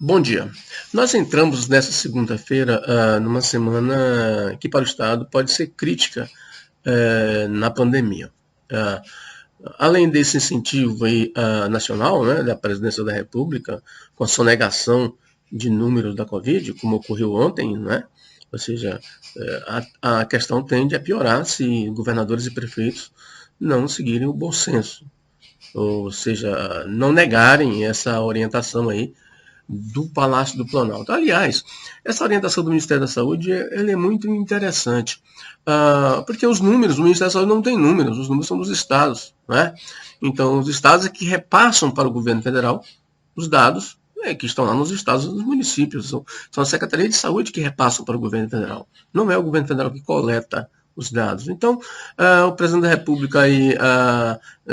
Bom dia. Nós entramos nessa segunda-feira numa semana que para o Estado pode ser crítica na pandemia. Ah, Além desse incentivo aí, nacional, né, da Presidência da República, com a sonegação de números da Covid, como ocorreu ontem, né? Ou seja, a questão tende a piorar se governadores e prefeitos não seguirem o bom senso, ou seja, não negarem essa orientação aí do Palácio do Planalto. Aliás, essa orientação do Ministério da Saúde ela é muito interessante, porque os números, o Ministério da Saúde não tem números, os números são dos estados. Né? Então, os estados é que repassam para o governo federal os dados que estão lá nos estados e nos municípios. São a Secretaria de Saúde que repassam para o governo federal. Não é o governo federal que coleta os dados. Então, o presidente da República aí,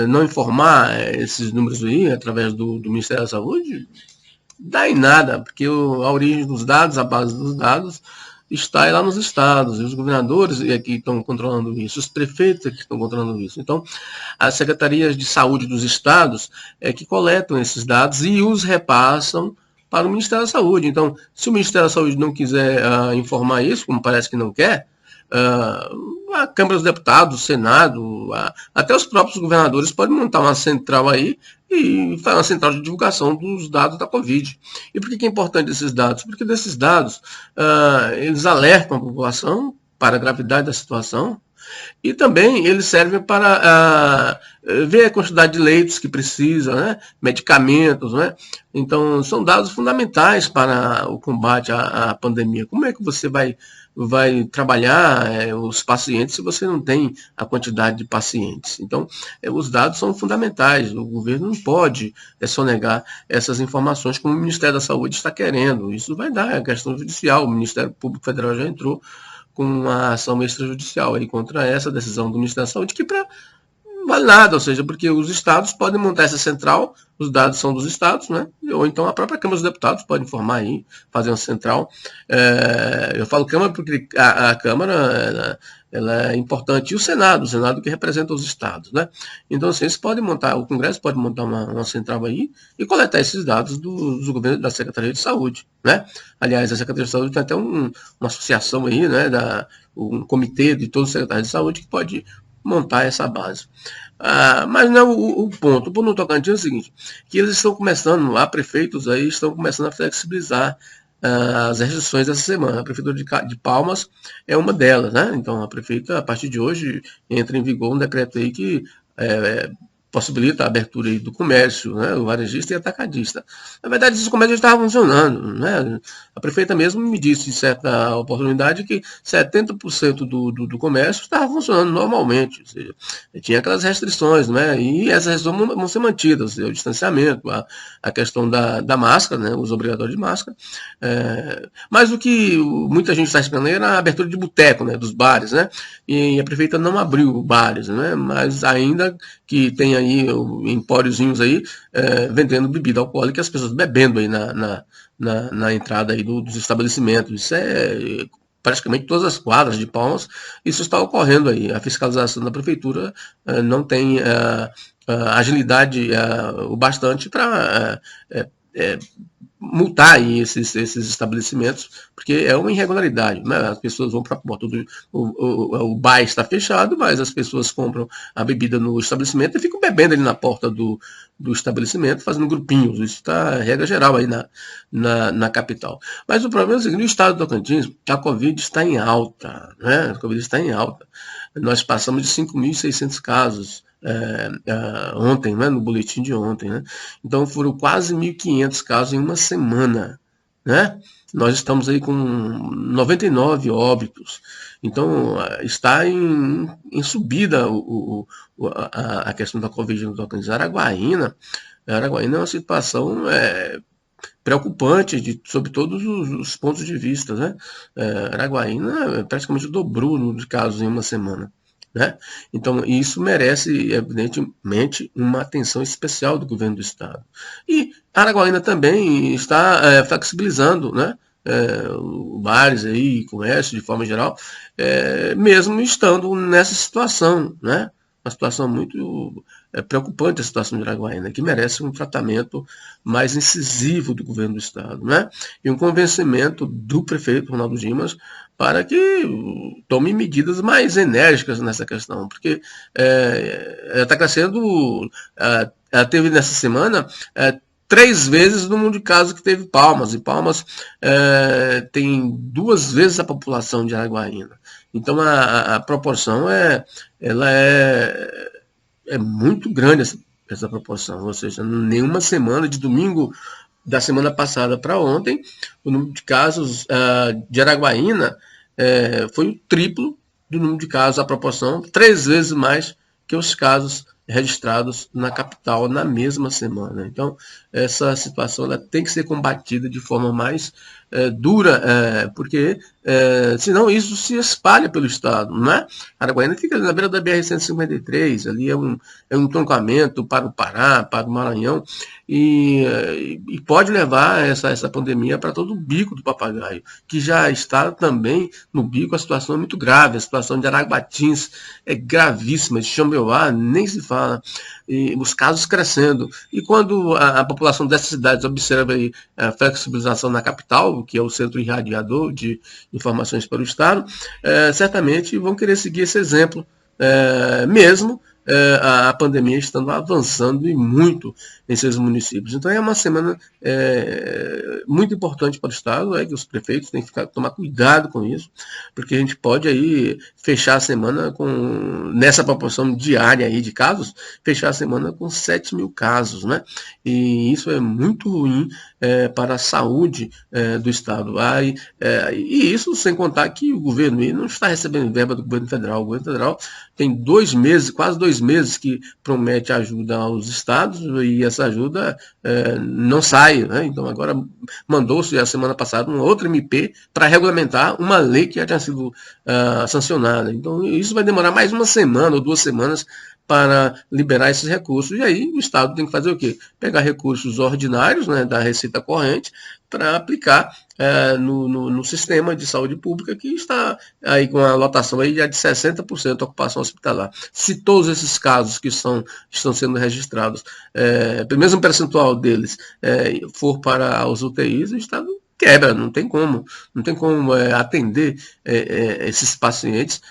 não informar esses números aí através do Ministério da Saúde dá em nada, porque a origem dos dados, a base dos dados, está lá nos estados, e os governadores é que estão controlando isso, os prefeitos é que estão controlando isso. Então, as secretarias de saúde dos estados é que coletam esses dados e os repassam para o Ministério da Saúde. Então, se o Ministério da Saúde não quiser informar isso, como parece que não quer, a Câmara dos Deputados, o Senado, até os próprios governadores podem montar uma central aí e fazer uma central de divulgação dos dados da Covid. E por que é importante esses dados? Porque desses dados, eles alertam a população para a gravidade da situação e também eles servem para ver a quantidade de leitos que precisa, né? Medicamentos. Né? Então, são dados fundamentais para o combate à pandemia. Como é que você vai trabalhar os pacientes se você não tem a quantidade de pacientes? Então, os dados são fundamentais. O governo não pode sonegar essas informações como o Ministério da Saúde está querendo. Isso vai dar a questão judicial. O Ministério Público Federal já entrou com uma ação extrajudicial aí contra essa decisão do Ministério da Saúde, que não vale nada, ou seja, porque os estados podem montar essa central, os dados são dos estados, né? Ou então a própria Câmara dos Deputados pode informar aí, fazer uma central. Eu falo Câmara porque a Câmara ela é importante, e o Senado que representa os estados, né? Então, assim, eles podem montar, o Congresso pode montar uma central aí e coletar esses dados do governo, da Secretaria de Saúde, né? Aliás, a Secretaria de Saúde tem até uma associação aí, né? Um comitê de todos os secretários de saúde que pode montar essa base. Mas não o ponto. O ponto no Tocantins é o seguinte, que eles estão começando, prefeitos aí estão começando a flexibilizar as restrições dessa semana. A Prefeitura de Palmas é uma delas, né? Então a prefeita, a partir de hoje, entra em vigor um decreto aí que possibilita a abertura aí do comércio, né, o varejista e atacadista. Na verdade, esses comércios estavam funcionando. Né? A prefeita mesmo me disse, em certa oportunidade, que 70% do comércio estava funcionando normalmente. Ou seja, tinha aquelas restrições, né? E essas restrições vão ser mantidas, ou seja, o distanciamento, a questão da máscara, né, o uso obrigatório de máscara. Mas o que muita gente está esperando era a abertura de boteco, né, dos bares. Né? E a prefeita não abriu bares, né? Mas ainda que tenha aí empóriozinhos aí vendendo bebida alcoólica e as pessoas bebendo aí na entrada aí dos estabelecimentos. Isso é praticamente todas as quadras de Palmas, isso está ocorrendo aí. A fiscalização da prefeitura não tem agilidade o bastante para multar aí esses estabelecimentos, porque é uma irregularidade. Né? As pessoas vão para a porta o bar está fechado, mas as pessoas compram a bebida no estabelecimento e ficam bebendo ali na porta do estabelecimento, fazendo grupinhos. Isso está regra geral aí na capital. Mas o problema é o seguinte, no estado do Tocantins, a Covid está em alta. Né? A Covid está em alta. Nós passamos de 5.600 casos ontem, né, no boletim de ontem. Né? Então foram quase 1.500 casos em uma semana. Né? Nós estamos aí com 99 óbitos. Então está em subida a questão da Covid no Tocantins. Araguaína é uma situação preocupante sob todos os pontos de vista. Né? Araguaína praticamente dobrou o número de casos em uma semana. Né? Então, isso merece, evidentemente, uma atenção especial do governo do Estado. E Araguaína também está flexibilizando, né? Bares aí, comércio de forma geral, mesmo estando nessa situação. Né? uma situação muito preocupante, a situação de Araguaína, que merece um tratamento mais incisivo do governo do Estado, né? E um convencimento do prefeito Ronaldo Dimas para que tome medidas mais enérgicas nessa questão, porque ela está crescendo, ela teve nessa semana 3 vezes o número de casos que teve Palmas, e Palmas tem 2 vezes a população de Araguaína. Então a proporção ela é muito grande, essa proporção, ou seja, nenhuma semana, de domingo da semana passada para ontem, o número de casos de Araguaína foi o triplo do número de casos, a proporção 3 vezes mais que os casos registrados na capital na mesma semana. Então, essa situação ela tem que ser combatida de forma mais dura, porque senão isso se espalha pelo estado, não é? Araguaína fica na beira da BR-153, ali é um entroncamento para o Pará, para o Maranhão, e pode levar essa pandemia para todo o bico do papagaio, que já está também no bico. A situação é muito grave, a situação de Araguatins é gravíssima, de Xambioá nem se fala, e os casos crescendo. E quando a população dessas cidades observa aí a flexibilização na capital, que é o centro irradiador de informações para o Estado, certamente vão querer seguir esse exemplo, mesmo a pandemia estando avançando e muito em seus municípios. Então é uma semana muito importante para o Estado, que os prefeitos têm que tomar cuidado com isso, porque a gente pode aí fechar a semana nessa proporção diária aí de casos, fechar a semana com 7 mil casos, né? E isso é muito ruim para a saúde do Estado. E isso sem contar que o governo não está recebendo verba do governo federal. O governo federal tem 2 meses, quase 2 meses, que promete ajuda aos estados, e essa ajuda não sai, né? Então agora mandou-se a semana passada uma outra MP para regulamentar uma lei que já tinha sido sancionada. Então isso vai demorar mais uma semana ou 2 semanas para liberar esses recursos. E aí o Estado tem que fazer o quê? Pegar recursos ordinários, né, da receita corrente, para aplicar no sistema de saúde pública, que está aí com a lotação aí de 60% de ocupação hospitalar. Se todos esses casos que estão sendo registrados, pelo mesmo percentual deles, for para os UTIs, o Estado quebra, não tem como atender esses pacientes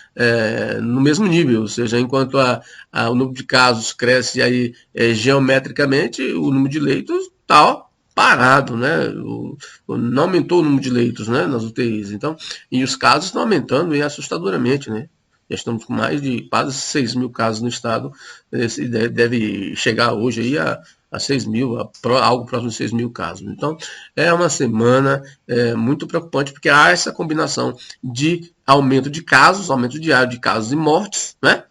no mesmo nível, ou seja, enquanto o número de casos cresce aí geometricamente, o número de leitos está parado, né? Não aumentou o número de leitos, né, nas UTIs, então, e os casos estão aumentando assustadoramente, né? Já estamos com mais de quase 6 mil casos no estado, deve chegar hoje aí a 6 mil, algo próximo de 6 mil casos. Então, é uma semana muito preocupante, porque há essa combinação de aumento de casos, aumento diário de casos e mortes, né?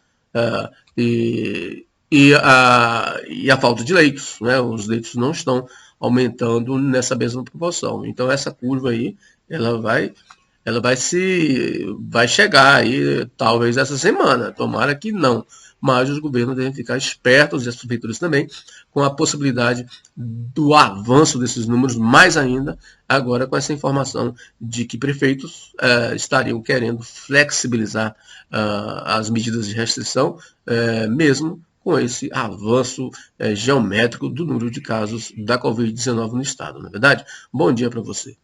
E a falta de leitos, né? Os leitos não estão aumentando nessa mesma proporção. Então, essa curva aí, ela vai chegar aí, talvez essa semana, tomara que não. Mas os governos devem ficar espertos, e as prefeituras também, com a possibilidade do avanço desses números, mais ainda agora com essa informação de que prefeitos estariam querendo flexibilizar as medidas de restrição, mesmo com esse avanço geométrico do número de casos da Covid-19 no estado, não é verdade? Bom dia para você.